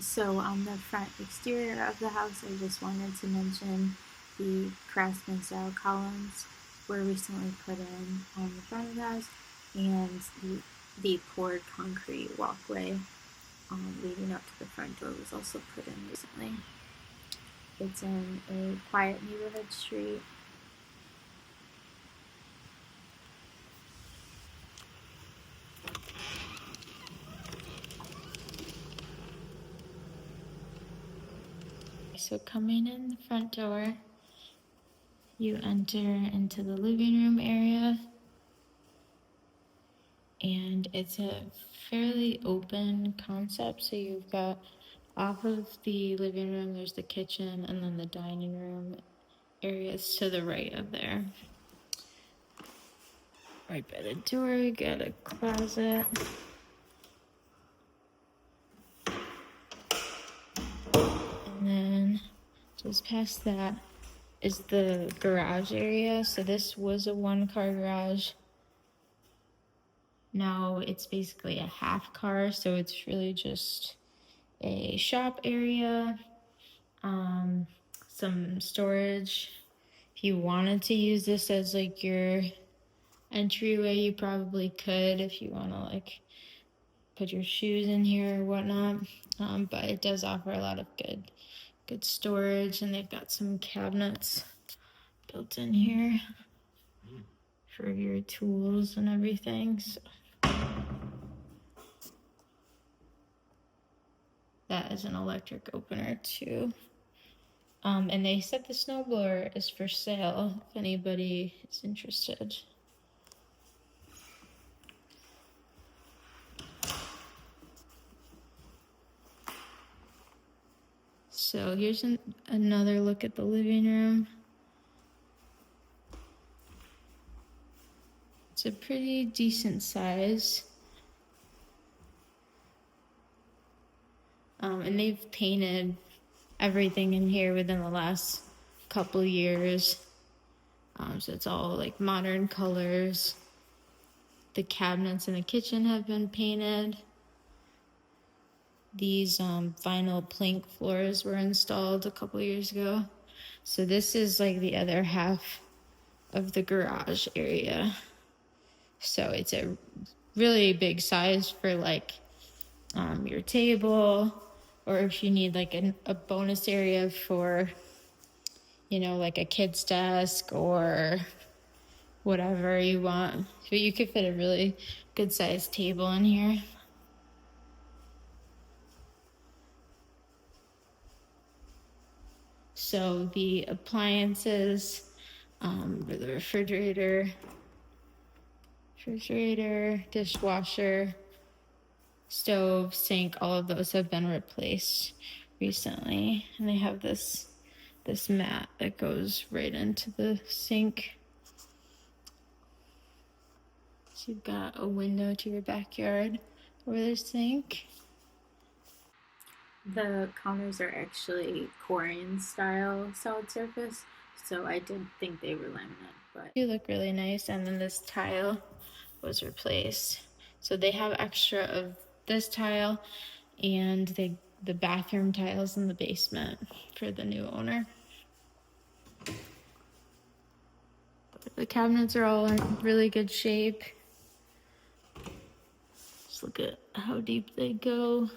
So on the front exterior of the house, I just wanted to mention the Craftsman style columns were recently put in on the front of the house, and the poured concrete walkway leading up to the front door was also put in recently. It's in a quiet neighborhood street. So coming in the front door, you enter into the living room area, and it's a fairly open concept. So you've got off of the living room, there's the kitchen, and then the dining room areas to the right of there. Right by the door, you got a closet. And then just past that is the garage area. So this was a one-car garage. Now it's basically a half car, so it's really just a shop area, some storage. If you wanted to use this as like your entryway, you probably could if you want to like put your shoes in here or whatnot. But it does offer a lot of good storage, and they've got some cabinets built in here for your tools and everything. So that is an electric opener too. And they said the snowblower is for sale if anybody is interested. So here's another look at the living room. It's a pretty decent size. And they've painted everything in here within the last couple years. So it's all like modern colors. The cabinets in the kitchen have been painted. These vinyl plank floors were installed a couple years ago. So this is like the other half of the garage area. So it's a really big size for like your table, or if you need like a bonus area for, you know, like a kid's desk or whatever you want. So you could fit a really good sized table in here. So the appliances, the refrigerator, dishwasher, stove, sink, all of those have been replaced recently. And they have this mat that goes right into the sink. So you've got a window to your backyard over the sink. The counters are actually Korean style solid surface, so I did think they were laminate, but they look really nice. And then this tile was replaced. So they have extra of this tile and the bathroom tiles in the basement for the new owner. The cabinets are all in really good shape. Just look at how deep they go.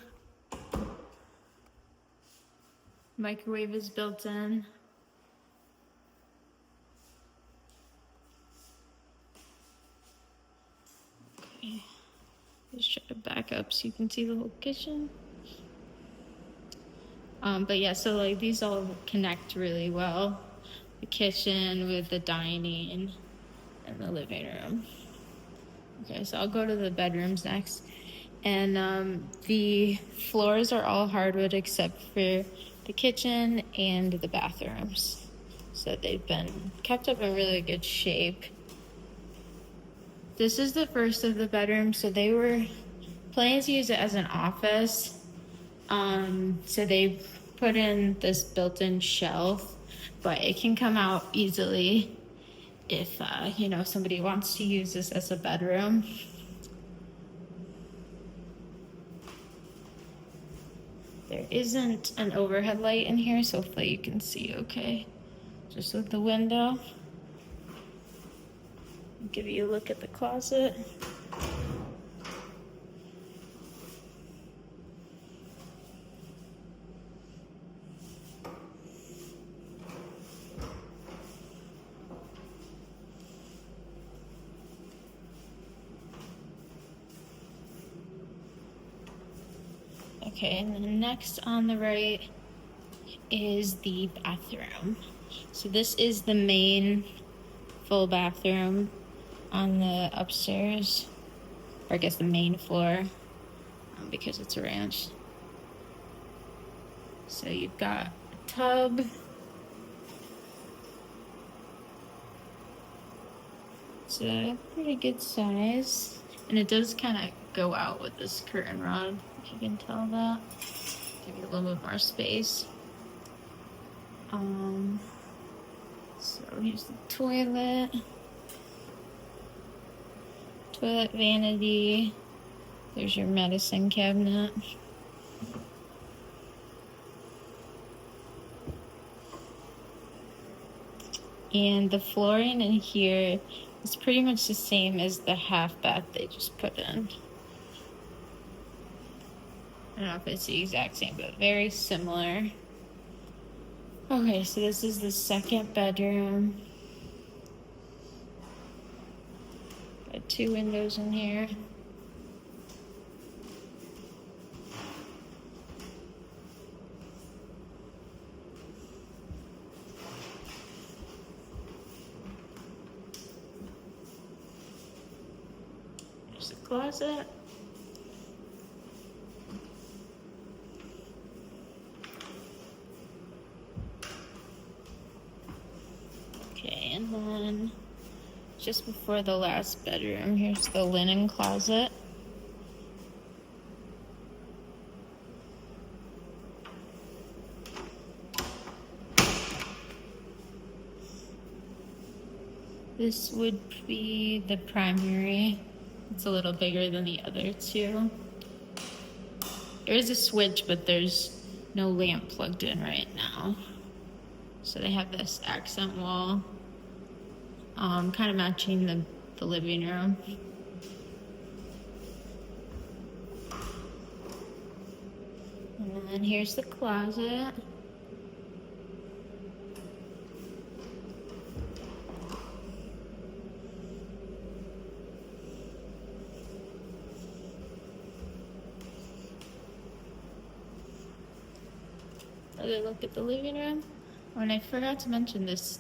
Microwave is built in. Okay. Just try to back up so you can see the whole kitchen. But yeah, so like these all connect really well. The kitchen with the dining and the living room. Okay, so I'll go to the bedrooms next. And the floors are all hardwood except for the kitchen and the bathrooms. So they've been kept up in really good shape. This is the first of the bedrooms, so they were planning to use it as an office. So they put in this built-in shelf, but it can come out easily if you know, somebody wants to use this as a bedroom. There isn't an overhead light in here, so hopefully you can see okay. Just with the window. I'll give you a look at the closet. Okay, and then next on the right is the bathroom. So this is the main full bathroom on the upstairs, or I guess the main floor, because it's a ranch. So you've got a tub. It's a pretty good size, and it does kind of go out with this curtain rod, if you can tell that. Give you a little bit more space. So here's the toilet. Toilet vanity. There's your medicine cabinet. And the flooring in here is pretty much the same as the half bath they just put in. I don't know if it's the exact same, but very similar. Okay, so this is the second bedroom. Got 2 windows in here. There's the closet. Okay, and then just before the last bedroom, here's the linen closet. This would be the primary. It's a little bigger than the other two. There is a switch, but there's no lamp plugged in right now. So they have this accent wall, kind of matching the living room. And then here's the closet. Another look at the living room. Oh, and I forgot to mention this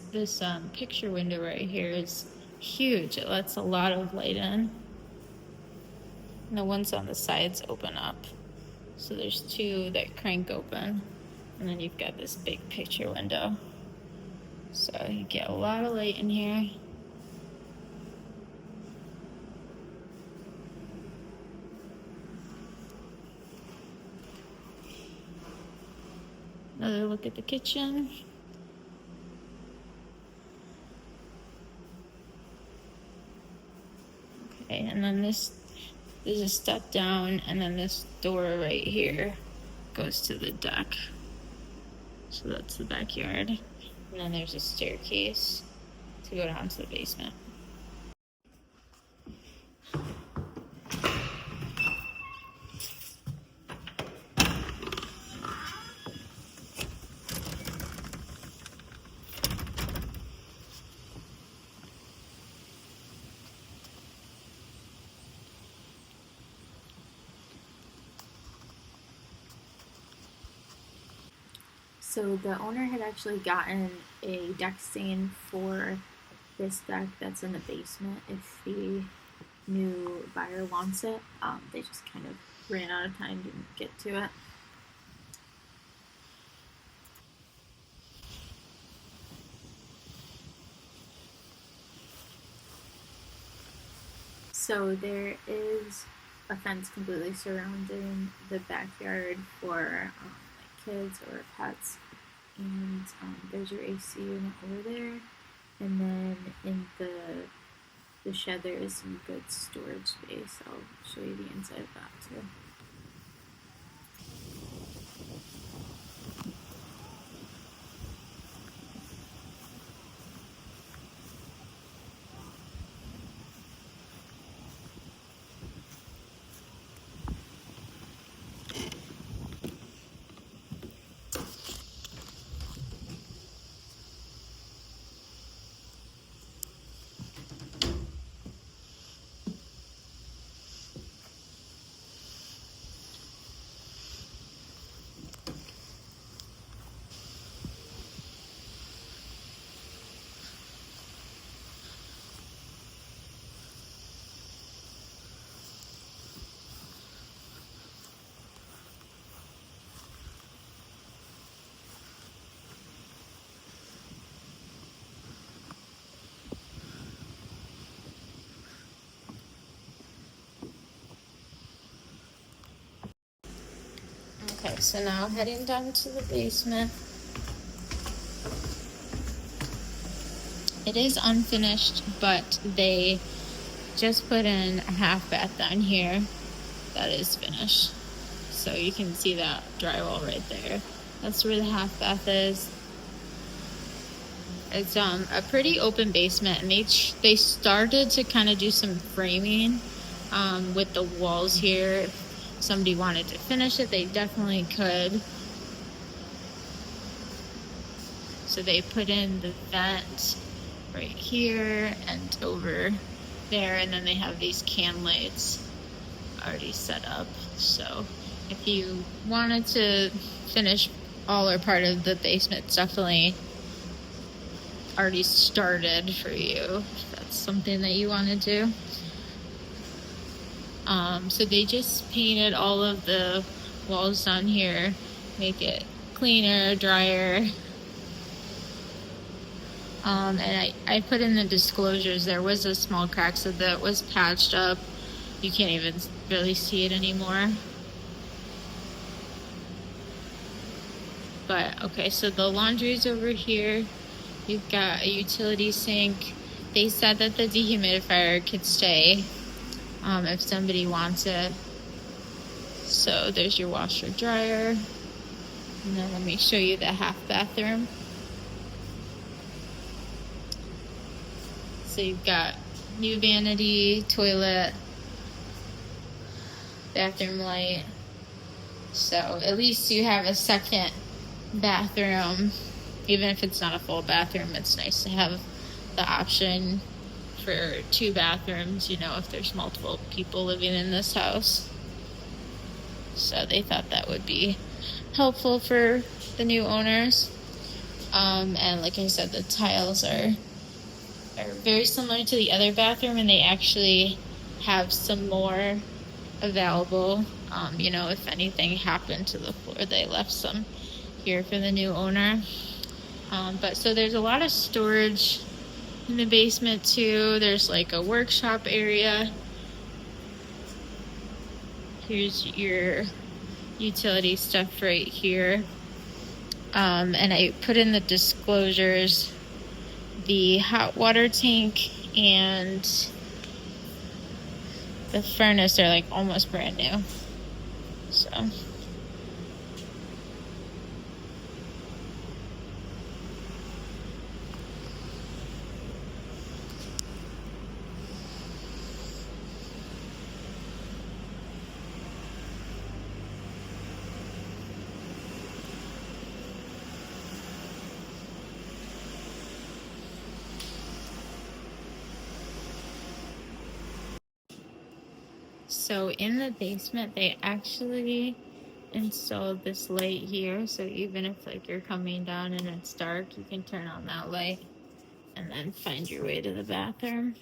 picture window right here is huge. It lets a lot of light in. And the ones on the sides open up. So there's 2 that crank open. And then you've got this big picture window. So you get a lot of light in here. Another look at the kitchen. Okay, and then this is a step down, and then this door right here goes to the deck. So that's the backyard. And then there's a staircase to go down to the basement. So the owner had actually gotten a deck stain for this deck that's in the basement if the new buyer wants it. They just kind of ran out of time, didn't get to it. So there is a fence completely surrounding the backyard for like kids or pets, and there's your AC unit over there, and then in the shed there is some good storage space. I'll show you the inside of that too. Okay, so now heading down to the basement. It is unfinished, but they just put in a half bath down here that is finished. So you can see that drywall right there. That's where the half bath is. It's a pretty open basement, and they started to kind of do some framing with the walls here. If somebody wanted to finish it, they definitely could. So they put in the vent right here and over there, and then they have these can lights already set up. So if you wanted to finish all or part of the basement, it's definitely already started for you, if that's something that you want to do. So they just painted all of the walls down here, make it cleaner, drier. And I put in the disclosures. There was a small crack, so that was patched up. You can't even really see it anymore. But okay, so the laundry's over here. You've got a utility sink. They said that the dehumidifier could stay if somebody wants it. So there's your washer dryer. And then let me show you the half bathroom. So you've got new vanity, toilet, bathroom light. So at least you have a second bathroom. Even if it's not a full bathroom, it's nice to have the option for 2 bathrooms, you know, if there's multiple people living in this house. So they thought that would be helpful for the new owners. And like I said, the tiles are very similar to the other bathroom, and they actually have some more available. You know, if anything happened to the floor, they left some here for the new owner. But so there's a lot of storage in the basement too. There's like a workshop area. Here's your utility stuff right here. And I put in the disclosures. The hot water tank and the furnace are like almost brand new. So So in the basement, they actually installed this light here. So even if like you're coming down and it's dark, you can turn on that light and then find your way to the bathroom.